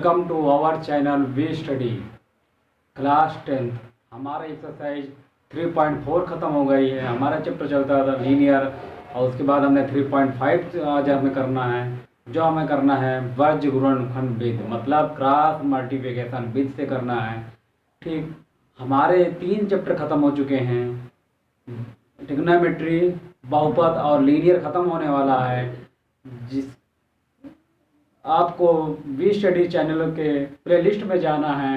Welcome to our channel we study class 10th। हमारा exercise 3.4 ख़त्म हो गई है। हमारा चैप्टर चलता था लीनियर और उसके बाद हमने 3.5 आज हमें करना है। जो हमें करना है वर्ग गुणनखंड विधि, मतलब क्रॉस मल्टीप्लिकेशन विधि से करना है। ठीक, हमारे 3 चैप्टर ख़त्म हो चुके हैं। ट्रिग्नोमेट्री, बहुपद और लीनियर ख़त्म होने वाला है। जिस आपको वी स्टडी चैनल के प्लेलिस्ट में जाना है।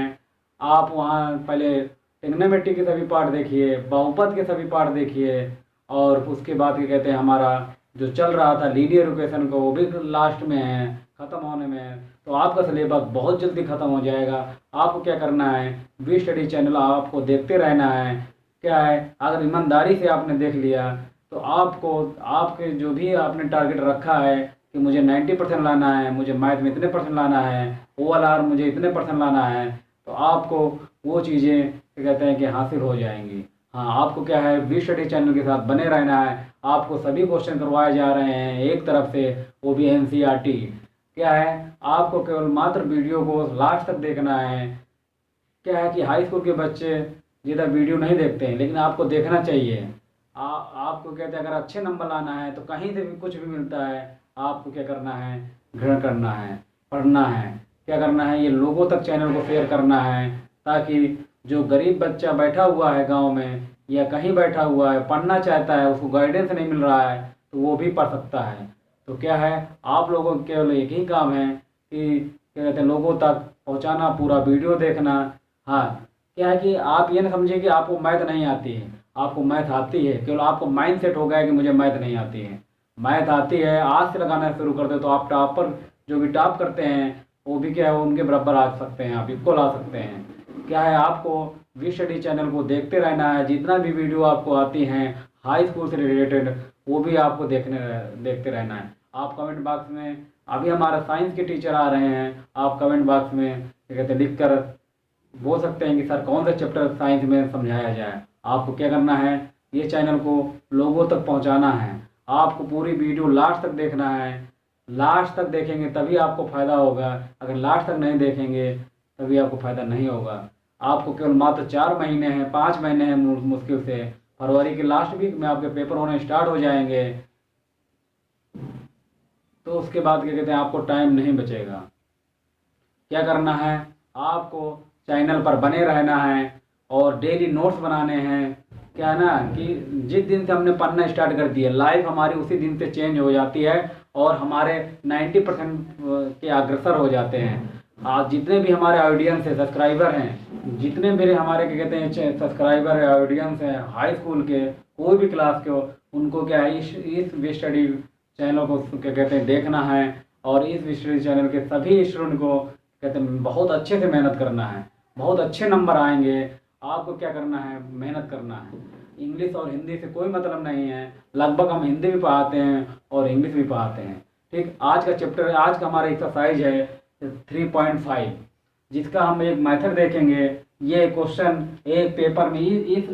आप वहाँ पहले ट्रिग्नोमेट्री के सभी पार्ट देखिए, बहुपद के सभी पार्ट देखिए, और उसके बाद क्या कहते हैं हमारा जो चल रहा था लीनियर इक्वेशन को, वो भी लास्ट में है, ख़त्म होने में है। तो आपका सिलेबस बहुत जल्दी ख़त्म हो जाएगा। आपको क्या करना है, वी स्टडी चैनल आपको देखते रहना है। क्या है, अगर ईमानदारी से आपने देख लिया तो आपको आपके जो भी आपने टारगेट रखा है कि मुझे 90% लाना है, मुझे मैथ में इतने परसेंट लाना है, OLR मुझे इतने परसेंट लाना है, तो आपको वो चीज़ें क्या कहते हैं कि हासिल हो जाएंगी। हाँ, आपको क्या है वी स्टडी चैनल के साथ बने रहना है। आपको सभी क्वेश्चन करवाए जा रहे हैं एक तरफ से, वो भी NCERT। क्या है, आपको केवल मात्र वीडियो को लास्ट तक देखना है। क्या है कि हाई स्कूल के बच्चे ज़्यादा वीडियो नहीं देखते हैं, लेकिन आपको देखना चाहिए। आपको कहते हैं अगर अच्छे नंबर लाना है तो कहीं से भी कुछ भी मिलता है, आपको क्या करना है, ग्रहण करना है, पढ़ना है। क्या करना है, ये लोगों तक चैनल को शेयर करना है, ताकि जो गरीब बच्चा बैठा हुआ है गांव में या कहीं बैठा हुआ है, पढ़ना चाहता है, उसको गाइडेंस नहीं मिल रहा है, तो वो भी पढ़ सकता है। तो क्या है, आप लोगों का केवल एक ही काम है कि क्या कहते हैं लोगों तक पहुँचाना, पूरा वीडियो देखना। हाँ, क्या है कि आप ये ना समझिए कि आपको मैथ नहीं आती है। आपको मैथ आती है, केवल आपको माइंड सेट हो गया है कि मुझे मैथ नहीं आती है। मैथ आती है, आज से लगाना शुरू कर दे तो आप टॉपर जो भी टॉप करते हैं वो भी क्या है उनके बराबर आ सकते हैं, आप इक्वल आ सकते हैं। क्या है, आपको वी स्टडी चैनल को देखते रहना है। जितना भी वीडियो आपको आती हैं हाई स्कूल से रिलेटेड, वो भी आपको देखते रहना है। आप कमेंट बॉक्स में, अभी हमारा साइंस के टीचर आ रहे हैं, आप कमेंट बॉक्स में क्या कहते हैं लिख कर बोल सकते हैं कि सर कौन सा चैप्टर साइंस में समझाया जाए। आपको क्या करना है, ये चैनल को लोगों तक पहुंचाना है। आपको पूरी वीडियो लास्ट तक देखना है। लास्ट तक देखेंगे तभी आपको फ़ायदा होगा, अगर लास्ट तक नहीं देखेंगे तभी आपको फ़ायदा नहीं होगा। आपको केवल मात्र 4 महीने हैं, 5 महीने हैं मुश्किल से। फरवरी के लास्ट वीक में आपके पेपर होने स्टार्ट हो जाएंगे, तो उसके बाद क्या कहते हैं आपको टाइम नहीं बचेगा। क्या करना है, आपको चैनल पर बने रहना है और डेली नोट्स बनाने हैं। क्या है ना कि जिस दिन से हमने पढ़ना स्टार्ट कर दिया, लाइफ हमारी उसी दिन से चेंज हो जाती है और हमारे 90% के अग्रसर हो जाते हैं। आज जितने भी हमारे ऑडियंस है, सब्सक्राइबर हैं, जितने मेरे हमारे क्या कहते हैं सब्सक्राइबर है, ऑडियंस हैं हाई स्कूल के, कोई भी क्लास के हो, उनको क्या है इस वी स्टडी चैनल को क्या कहते हैं देखना है। और इस वी स्टडी चैनल के सभी स्टूडेंट को कहते हैं बहुत अच्छे से मेहनत करना है, बहुत अच्छे नंबर आएंगे। आपको क्या करना है, मेहनत करना है। इंग्लिश और हिंदी से कोई मतलब नहीं है, लगभग हम हिंदी भी पढ़ाते हैं और इंग्लिश भी पढ़ाते हैं। ठीक, आज का चैप्टर, आज का हमारा एक्सरसाइज है 3.5, जिसका हम एक मेथड देखेंगे। ये क्वेश्चन एक पेपर में इस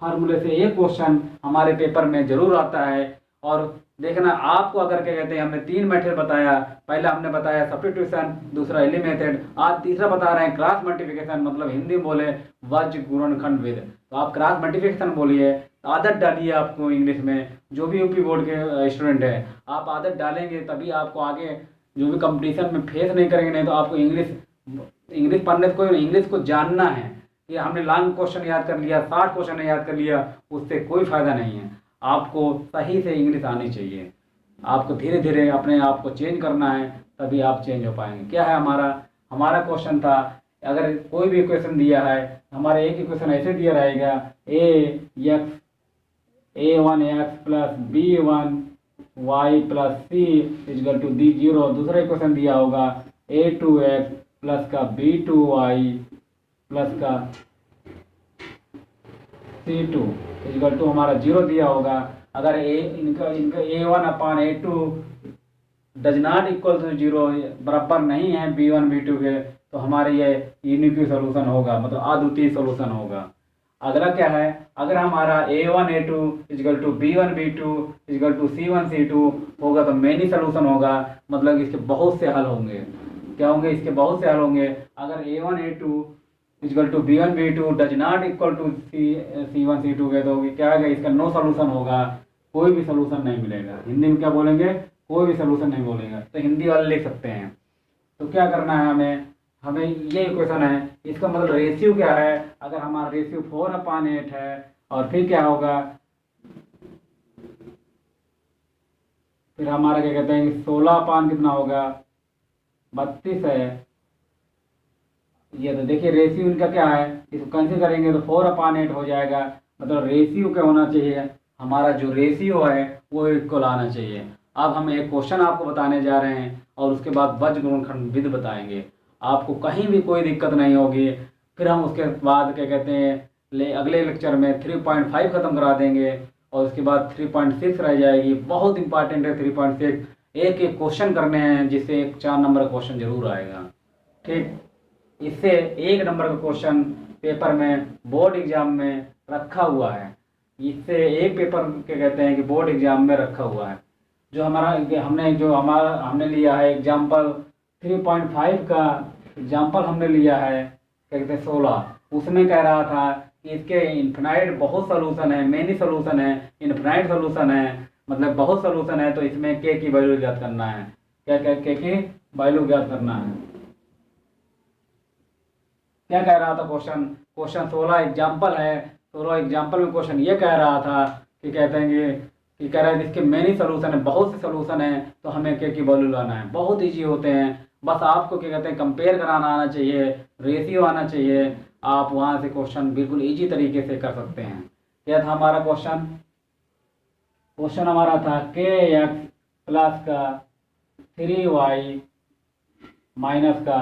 फार्मूले से एक क्वेश्चन हमारे पेपर में ज़रूर आता है। और देखना, आपको अगर क्या कहते हैं हमने 3 मेथड बताया, पहला हमने बताया सब्स्टिट्यूशन, दूसरा एली मेथड, आज तीसरा बता रहे हैं क्रॉस मल्टीप्लिकेशन, मतलब हिंदी बोले वर्ग गुणनखंड विधि। तो आप क्रॉस मल्टीप्लिकेशन बोलिए, आदत डालिए। आपको इंग्लिश में जो भी यूपी बोर्ड के स्टूडेंट हैं, आप आदत डालेंगे तभी आपको आगे जो भी कंपटीशन में फेस नहीं करेंगे। नहीं तो आपको इंग्लिश पढ़ने को, इंग्लिश को जानना है। कि हमने लॉन्ग क्वेश्चन याद कर लिया, 60 क्वेश्चन याद कर लिया, उससे कोई फ़ायदा नहीं है। आपको सही से इंग्लिश आनी चाहिए। आपको धीरे धीरे अपने आप को चेंज करना है, तभी आप चेंज हो पाएंगे। क्या है, हमारा क्वेश्चन था, अगर कोई भी इक्वेशन दिया है, हमारा एक इक्वेशन ऐसे दिया रहेगा, a1x plus b1y plus c equal to d0। दूसरा इक्वेशन दिया होगा a2x प्लस का b2y प्लस का c2 इक्वल टू हमारा 0 दिया होगा। अगर इनका a1 upon a2 does not equal to 0, बराबर नहीं है b1 b2 के, तो हमारे ये यूनिक सोल्यूशन होगा, मतलब अद्वितीय सोल्यूशन होगा। अगला क्या है, अगर हमारा a1 a2 equal to b1 b2 equal to c1 c2 होगा तो मेनी सोल्यूशन होगा, मतलब इसके बहुत से हल होंगे। क्या होंगे, इसके बहुत से हल होंगे। अगर A1 A2 equal to B1 B2 does not equal to C1 C2 के, तो क्या है, इसका नो सोल्यूशन होगा, कोई भी सोल्यूशन नहीं मिलेगा। हिंदी में क्या बोलेंगे, कोई भी सोल्यूशन नहीं बोलेगा। तो हिंदी वाले लिख सकते हैं। तो क्या करना है हमें, हमें ये इक्वेशन है, इसका मतलब रेशियो क्या है, अगर हमारा रेशियो 4/8 है, और फिर क्या होगा, फिर हमारा क्या कहते हैं कि 16 कितना होगा, 32 है। ये तो देखिए रेशियो इनका क्या है, इसको कैंसिल करेंगे तो 4/8 हो जाएगा। मतलब रेशियो क्या होना चाहिए, हमारा जो रेशियो है वो इक्वल आना चाहिए। अब हम एक क्वेश्चन आपको बताने जा रहे हैं और उसके बाद वज्र गुणनखंड विधि बताएंगे। आपको कहीं भी कोई दिक्कत नहीं होगी। फिर हम उसके बाद क्या कहते हैं अगले लेक्चर में 3.5 खत्म करा देंगे और उसके बाद 3.6 रह जाएगी। बहुत इंपॉर्टेंट है 3.6। एक एक क्वेश्चन करने हैं जिससे 4 नंबर का क्वेश्चन जरूर आएगा। ठीक, इससे 1 नंबर का क्वेश्चन पेपर में बोर्ड एग्जाम में रखा हुआ है। इससे एक पेपर क्या कहते हैं कि बोर्ड एग्जाम में रखा हुआ है। जो हमने लिया है एग्जाम्पल 3.5 का एग्जाम्पल हमने लिया है क्या कहते हैं 16, उसमें कह रहा था कि इसके इन्फिनाइट बहुत सोल्यूशन है, मेनी सोल्यूशन है, इन्फिनाइट सोल्यूशन है, मतलब बहुत सोल्यूशन है। तो इसमें के की वैल्यू ज्ञात करना है। क्या क्या के की वैल्यू ज्ञात करना है। क्या कह रहा था क्वेश्चन 16 एग्जाम्पल है। 16 एग्जाम्पल में क्वेश्चन ये कह रहा था कि कहते हैं कि कह रहा है इसके मेनी सोल्यूशन है, बहुत से सोल्यूशन है, तो हमें के की वैल्यू लाना है। बहुत ईजी होते हैं, बस आपको क्या कहते हैं कंपेयर कराना आना चाहिए, रेशियो आना चाहिए। आप वहाँ से क्वेश्चन बिल्कुल ईजी तरीके से कर सकते हैं। क्या था हमारा क्वेश्चन हमारा था के एक्स प्लस का 3y माइनस का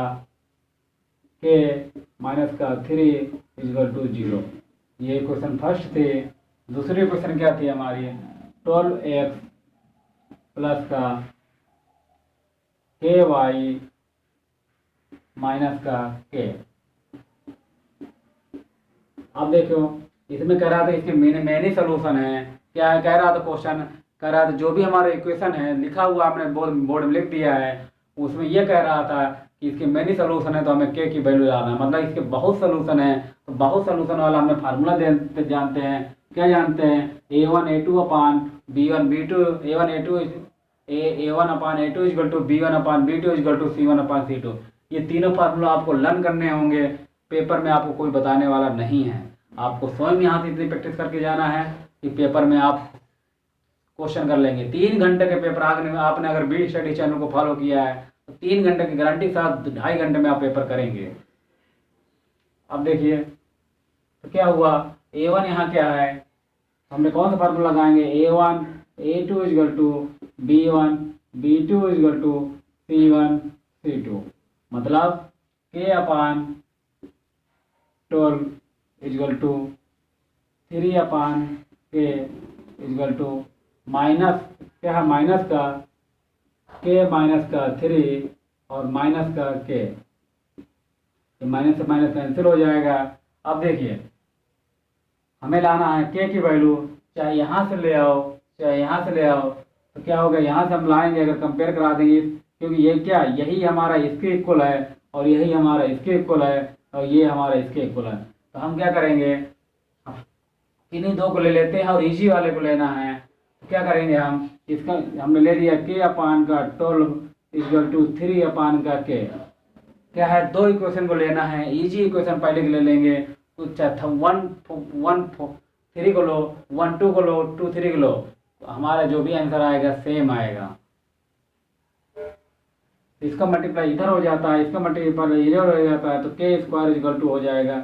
के माइनस का 3 इक्वल टू 0। ये क्वेश्चन फर्स्ट थे। दूसरी क्वेश्चन क्या थी हमारी, 12x प्लस काky माइनस का k। अब देखो इसमें कह रहा था इसके मेनी सोल्यूशन है। क्या कह रहा था क्वेश्चन, कह रहा था जो भी हमारा इक्वेशन है लिखा हुआ आपने बोर्ड में लिख दिया है, उसमें ये कह रहा था कि इसके मेनी सोल्यूशन है तो हमें के की वैल्यू लाना है। मतलब इसके बहुत सोल्यूशन है, तो बहुत सोल्यूशन वाला हमें फार्मूला जानते हैं। क्या जानते हैं, A1 A2 upon B1 B2 A1 A2 A1 upon A2 equal to B1 upon B2 equal to C1 upon C2। ये तीनों फार्मूला आपको लर्न करने होंगे। पेपर में आपको कोई बताने वाला नहीं है, आपको स्वयं यहाँ से इतनी प्रैक्टिस करके जाना है कि पेपर में आप क्वेश्चन कर लेंगे। 3 घंटे के पेपर आपने अगर बी स्टडी चैनल को फॉलो किया है तो 3 घंटे की गारंटी के साथ 2.5 घंटे में आप पेपर करेंगे। अब देखिए तो क्या हुआ, A1 यहाँ क्या है, हमने कौन सा फार्मूला लगाएंगे, A1 A2 equal to B1 B2 equal to C1 C2। मतलब K upon 12 equal to 3 upon K equal to minus क्या है, माइनस का K माइनस का 3 और माइनस का K, माइनस से माइनस कैंसिल हो जाएगा। अब देखिए हमें लाना है K की वैल्यू, चाहे यहाँ से ले आओ चाहे यहाँ से ले आओ। तो क्या होगा, यहाँ से हम लाएंगे अगर कंपेयर करा देंगे, क्योंकि ये क्या, यही हमारा इसके इक्वल है और यही हमारा इसके इक्वल है और ये हमारा इसके इक्वल है। तो हम क्या करेंगे, इन्हीं दो को ले लेते हैं और इजी वाले को लेना है। तो क्या करेंगे, हम इसका हमने ले लिया K अपान का 12 इक्वल टू 3 अपान का K। क्या है, दो इक्वेशन को लेना है, इजी इक्वेशन पहले के ले लेंगे। तो 1 3 को लो, 1 2 को लो, 2 3 को लो, तो हमारा जो भी आंसर आएगा सेम आएगा। इसका मल्टीप्लाई इधर हो जाता है, इसका मल्टीप्लाई इधर हो जाता है, तो के स्क्वायर इक्वल टू हो जाएगा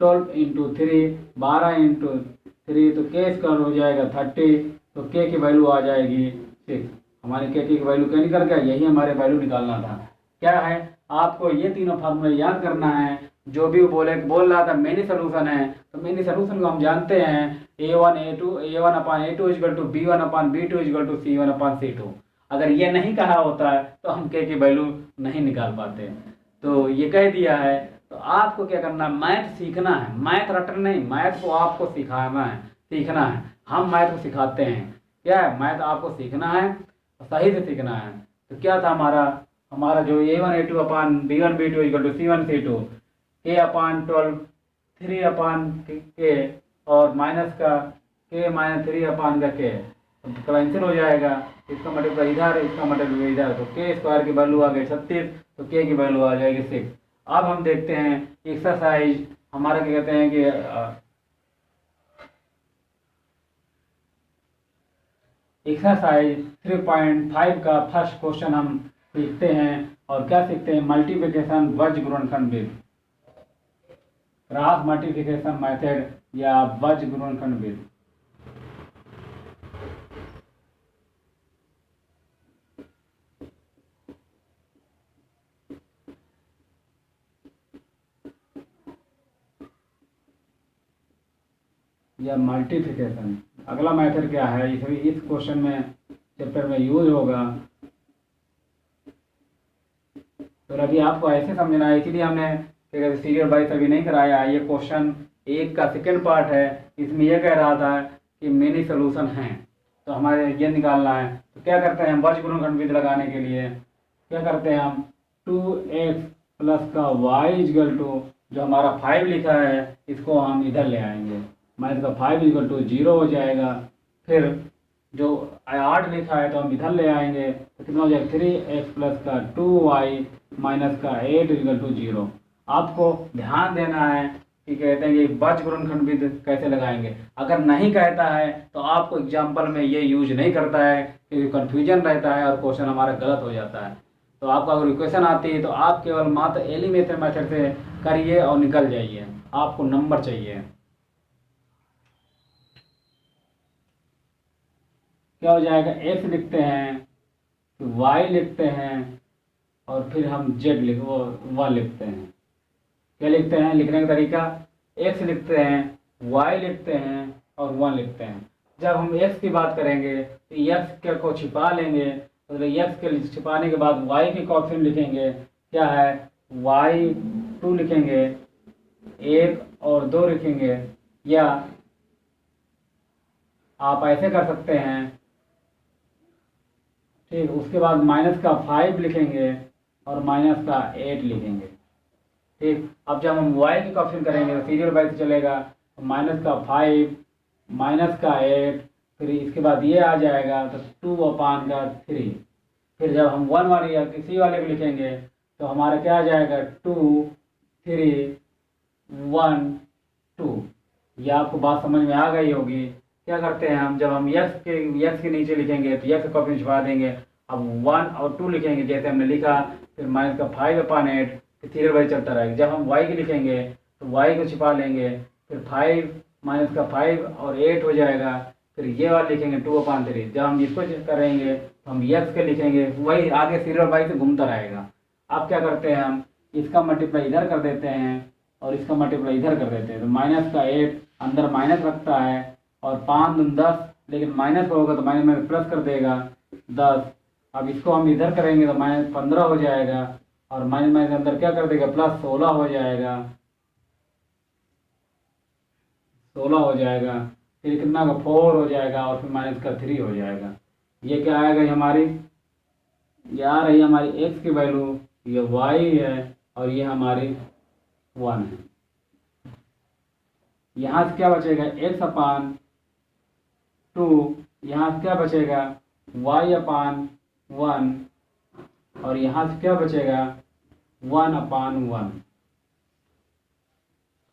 12 इंटू 3 12 इंटू 3, तो के स्क्वायर हो जाएगा 30। तो के की वैल्यू आ जाएगी 6। हमारे के की वैल्यू क्या निकल गया, यही हमारे वैल्यू निकालना था। क्या है, आपको ये तीनों फार्मूले याद करना है। जो भी बोल रहा था मेनी सोल्यूशन है, तो मेनी सोल्यूशन को हम जानते हैं A1 upon A2 equal to B1 upon B2 equal to C1 upon C2। अगर ये नहीं कहा होता है तो हम के की वैल्यू नहीं निकाल पाते। तो ये कह दिया है, तो आपको क्या करना है, मैथ सीखना है। मैथ रटना नहीं, मैथ को आपको सिखाना है, सीखना है। हम मैथ को सिखाते हैं। क्या है, मैथ आपको सीखना है, सही से सीखना है। तो क्या था हमारा हमारा जो A1 A2 upon B1 B2 equal to C1 C2 K upon 12 3 upon K और माइनस का K माइनस 3 अपान का K कैंसिल हो जाएगा। इसका मल्टीप्लाई इधर, इसका मल्टीप्लाई इधर, तो के स्क्वायर की वैल्यू आ गई 36, तो के की वैल्यू आ जाएगी 6। अब हम देखते हैं एक्सरसाइज हमारा क्या कहते हैं कि एक्सरसाइज 3.5 का फर्स्ट क्वेश्चन हम सीखते हैं। और क्या सीखते हैं? मल्टीप्लिकेशन वर्ग गुणनखंड विधि, क्रॉस मल्टीप्लिकेशन मेथड या वर्ग गुणनखंड विधि। या मल्टीप्लिकेशन अगला मेथड क्या है, इस क्वेश्चन में चैप्टर में यूज होगा। तो अभी आपको ऐसे समझना है, इसीलिए हमने सीरियल वाइज अभी नहीं कराया। ये क्वेश्चन 1 का सेकेंड पार्ट है, इसमें यह कह रहा था कि मिनी सोल्यूशन है, तो हमारे ये निकालना है। तो क्या करते हैं हम वर्ग गुणनखंड विधि लगाने के लिए क्या करते हैं हम 2x प्लस का y इक्वल टू जो हमारा 5 लिखा है इसको हम इधर ले आएंगे, माइनस का 5 इक्वल टू 0 हो जाएगा। फिर जो 8 लिखा है तो हम इधर ले आएंगे, तो कितना हो जाएगा 3x प्लस का 2y माइनस का 8 इक्वल टू 0। आपको ध्यान देना है कि कहते हैं कि वर्ग गुणनखंड विधि कैसे लगाएंगे। अगर नहीं कहता है तो आपको एग्जाम्पल में ये यूज नहीं करता है, क्योंकि कन्फ्यूजन रहता है और क्वेश्चन हमारा गलत हो जाता है। तो आपको अगर इक्वेशन आती है तो आप केवल मात्र एलिमिनेशन मेथड से करिए और निकल जाइए, आपको नंबर चाहिए। क्या हो जाएगा, x लिखते हैं, y लिखते हैं और फिर हम z वन लिखते हैं। क्या लिखते हैं लिखने का तरीका, x लिखते हैं, y लिखते हैं और 1 लिखते हैं। जब हम x की बात करेंगे तो x को छिपा लेंगे, मतलब x के छिपाने के बाद y के कॉफिन लिखेंगे। क्या है y2 लिखेंगे, 1 और 2 लिखेंगे, या आप ऐसे कर सकते हैं, ठीक। उसके बाद माइनस का 5 लिखेंगे और माइनस का 8 लिखेंगे, ठीक। अब जब हम y की कॉफिन करेंगे तो सीरियल वाइज चलेगा, माइनस का 5 माइनस का 8, फिर इसके बाद ये आ जाएगा तो 2 अपान का 3। फिर जब हम 1 वाले या किसी वाले को लिखेंगे तो हमारा क्या आ जाएगा 2 3 1 2। ये आपको बात समझ में आ गई होगी। क्या करते हैं हम, जब हम x के नीचे लिखेंगे तो x का कॉपी छुपा देंगे। अब 1 और 2 लिखेंगे जैसे हमने लिखा, फिर माइनस का 5 अपान 8, फिर सीरियल वाइज चलता रहेगा। जब हम y के लिखेंगे तो y को छिपा लेंगे, फिर 5 माइनस का 5 और 8 हो जाएगा। फिर ये वाला लिखेंगे 2 अपान 3। जब हम इसको करेंगे तो हम x के लिखेंगे, वही आगे सीरियल वाइज से घूमता रहेगा। अब क्या करते हैं हम इसका मल्टीप्लाई इधर कर देते हैं और इसका मल्टीप्लाई इधर कर देते हैं, तो माइनस का 8 अंदर माइनस रखता है और 5 दूनी 10, लेकिन माइनस होगा तो माइनस में प्लस कर देगा 10। अब इसको हम इधर करेंगे तो माइनस 15 हो जाएगा और माइनस माइनस अंदर क्या कर देगा प्लस 16 हो जाएगा, 16 हो जाएगा। फिर कितना का 4 हो जाएगा और फिर माइनस का 3 हो जाएगा। ये क्या आएगा हमारी, ये आ रही हमारी x की वैल्यू, ये y है और ये हमारी 1 है। यहाँ से क्या बचेगा x अपान 2, यहाँ से क्या बचेगा y अपान 1 और यहाँ से क्या बचेगा 1 अपान 1।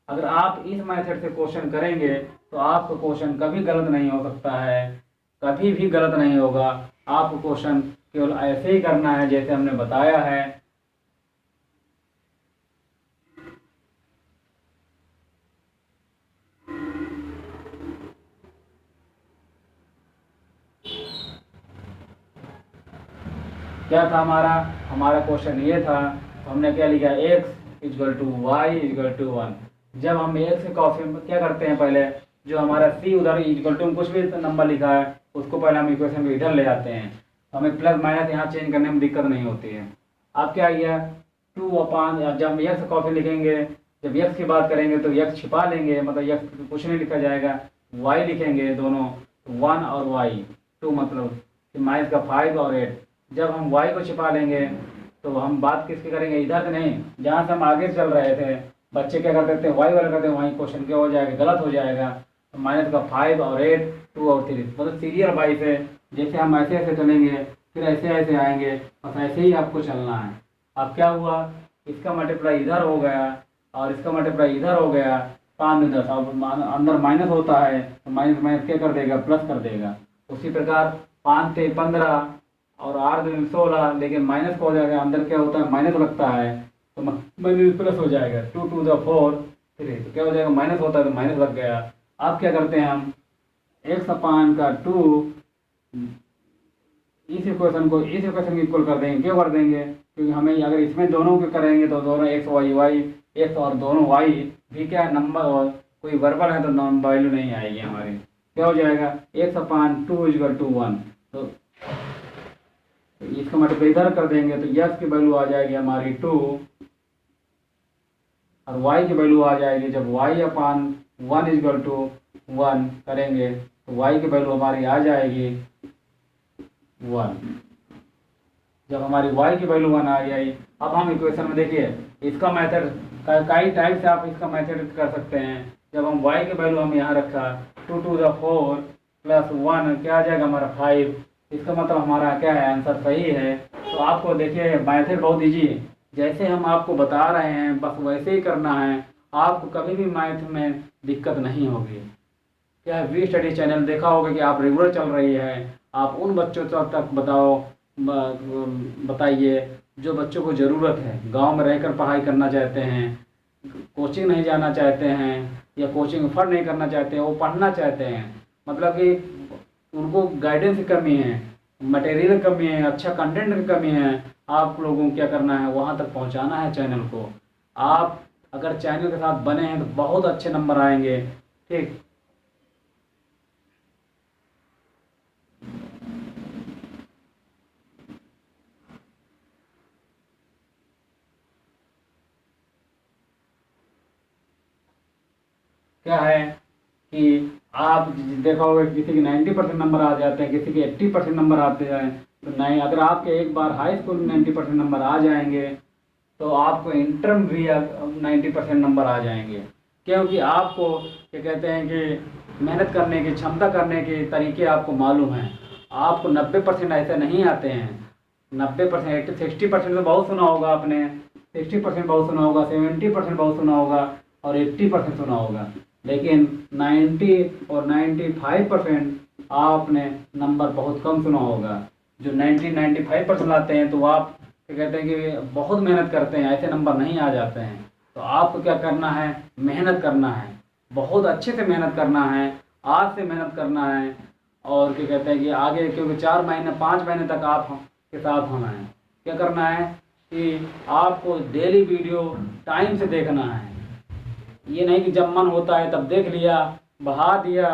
अगर आप इस मेथड से क्वेश्चन करेंगे तो आपका क्वेश्चन कभी गलत नहीं हो सकता है, कभी भी गलत नहीं होगा। आपको क्वेश्चन केवल ऐसे ही करना है जैसे हमने बताया है। क्या था हमारा क्वेश्चन ये था, तो हमने क्या लिखा x equal to Y equal to 1। जब हम x के कॉफी में क्या करते हैं, पहले जो हमारा c उधर इक्वल टू कुछ भी नंबर लिखा है उसको पहले हम इक्वेशन में इधर ले आते हैं, तो हमें प्लस माइनस यहाँ चेंज करने में दिक्कत नहीं होती है। अब क्या किया 2 अपान, जब हम x कॉफी लिखेंगे, जब x की बात करेंगे तो x छिपा लेंगे, मतलब x कुछ नहीं लिखा जाएगा, y लिखेंगे दोनों 1 और y 2, मतलब माइनस का 5 और 8। जब हम y को छिपा लेंगे तो हम बात किसकी करेंगे, इधर से नहीं, जहाँ से हम आगे चल रहे थे। बच्चे क्या करते थे, वाई वाला करते हैं, वहीं क्वेश्चन क्या हो जाएगा, गलत हो जाएगा। तो माइनस का 5 और 8, 2 और 3, मतलब सीरियल वाइज है। जैसे हम ऐसे ऐसे चलेंगे, फिर ऐसे ऐसे आएंगे, बस ऐसे ही आपको चलना है। अब क्या हुआ, इसका मल्टीप्लाई इधर हो गया और इसका मल्टीप्लाई इधर हो गया, 5 में 10। अब अंदर माइनस होता है तो माइनस माइनस क्या कर देगा, प्लस कर देगा। उसी प्रकार 5 से 15 और 8 में 16, लेकिन माइनस हो जाएगा, अंदर क्या होता है, माइनस लगता है तो माइनस प्लस हो जाएगा। 2 टू द 4 3, तो क्या हो जाएगा, माइनस होता है तो माइनस लग गया। अब क्या करते हैं हम, x अपान का 2 इस इक्वेशन को इस इक्वेशन की इक्वल कर देंगे। क्यों कर देंगे, क्योंकि हमें अगर इसमें दोनों को करेंगे तो दोनों x y y x और दोनों y भी क्या नंबर और कोई वर्बल है तो नॉन वैल्यू नहीं आएगी हमारी। क्या हो जाएगा, x अपान 2 इक्वल टू 1। तो इसका मतलब इधर कर देंगे तो x की वैल्यू आ जाएगी हमारी 2 और y की वैल्यू आ जाएगी, जब y अपान 1 इक्वल टू 1 करेंगे तो y की वैल्यू हमारी आ जाएगी 1। जब हमारी y की वैल्यू 1 आ गई, अब हम इक्वेशन में देखिए इसका मेथड कई टाइप से आप इसका मेथड कर सकते हैं। जब हम y की वैल्यू हम यहाँ रखा 2 टू द 4 प्लस 1 क्या आ जाएगा हमारा 5, इसका मतलब हमारा क्या है, आंसर सही है। तो आपको देखिए मेथड बहुत ईजी है, जैसे हम आपको बता रहे हैं बस वैसे ही करना है, आपको कभी भी मैथ में दिक्कत नहीं होगी। क्या वी स्टडी चैनल देखा होगा कि आप रेगुलर चल रही है, आप उन बच्चों तक बताइए जो बच्चों को ज़रूरत है, गांव में रहकर पढ़ाई करना चाहते हैं, कोचिंग नहीं जाना चाहते हैं या कोचिंग अफोर्ड नहीं करना चाहते हैं, वो पढ़ना चाहते हैं, मतलब कि उनको गाइडेंस की कमी है, मटेरियल की कमी है, अच्छा कंटेंट की कमी है। आप लोगों को क्या करना है, वहाँ तक पहुँचाना है चैनल को। आप अगर चैनल के साथ बने हैं तो बहुत अच्छे नंबर आएंगे। ठीक, क्या है कि आप देखा होगा किसी के 90% नंबर आ जाते हैं, किसी के 80% नंबर आते हैं। तो नहीं, अगर आपके एक बार हाई स्कूल में 90% नंबर आ जाएंगे तो आपको इंटर में भी 90% नंबर आ जाएंगे, क्योंकि आपको क्या कहते हैं कि मेहनत करने की, क्षमता करने के तरीके आपको मालूम हैं। आपको 90% ऐसे नहीं आते हैं। 90%, 60% तो बहुत सुना होगा आपने, 60% बहुत सुना होगा, 70% बहुत सुना होगा और 80% सुना होगा, लेकिन 90 और 95% आपने नंबर बहुत कम सुना होगा। जो 95% लाते हैं तो आप क्या कहते हैं कि बहुत मेहनत करते हैं, ऐसे नंबर नहीं आ जाते हैं। तो आपको क्या करना है, मेहनत करना है, बहुत अच्छे से मेहनत करना है, आज से मेहनत करना है। और क्या कहते हैं कि आगे, क्योंकि 4 महीने 5 महीने तक आप के साथ होना है। क्या करना है कि आपको डेली वीडियो टाइम से देखना है। ये नहीं कि जब मन होता है तब देख लिया, बहा दिया,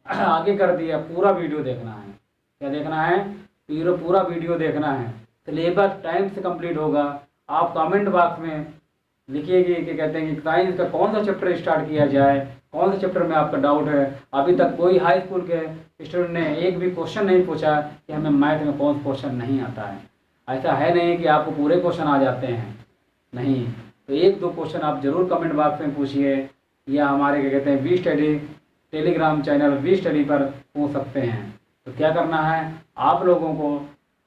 आगे कर दिया, पूरा वीडियो देखना है। क्या देखना है, पूरा वीडियो देखना है। सिलेबस टाइम से कंप्लीट होगा। आप कमेंट बॉक्स में लिखिएगा कि कहते हैं कि साइंस का कौन सा चैप्टर स्टार्ट किया जाए, कौन सा चैप्टर में आपका डाउट है। अभी तक कोई हाई स्कूल के स्टूडेंट ने एक भी क्वेश्चन नहीं पूछा कि हमें मैथ में कौन सा क्वेश्चन नहीं आता है। ऐसा है नहीं कि आपको पूरे क्वेश्चन आ जाते हैं, नहीं। तो 1-2 क्वेश्चन आप ज़रूर कमेंट बॉक्स में पूछिए, या हमारे क्या कहते हैं we study Telegram channel we study पर पूछ सकते हैं। तो क्या करना है, आप लोगों को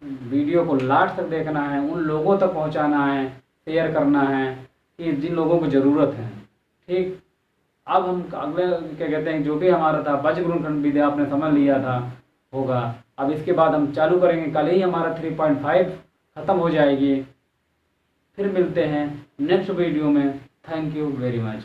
वीडियो को लास्ट तक देखना है, उन लोगों तक पहुंचाना है, शेयर करना है कि जिन लोगों को ज़रूरत है। ठीक, अब हम अगले क्या कहते हैं, जो भी हमारा था वज्रगुणन विद्या आपने समझ लिया था होगा। अब इसके बाद हम चालू करेंगे, कल ही हमारा 3.5 ख़त्म हो जाएगी। फिर मिलते हैं नेक्स्ट वीडियो में। Thank you very much.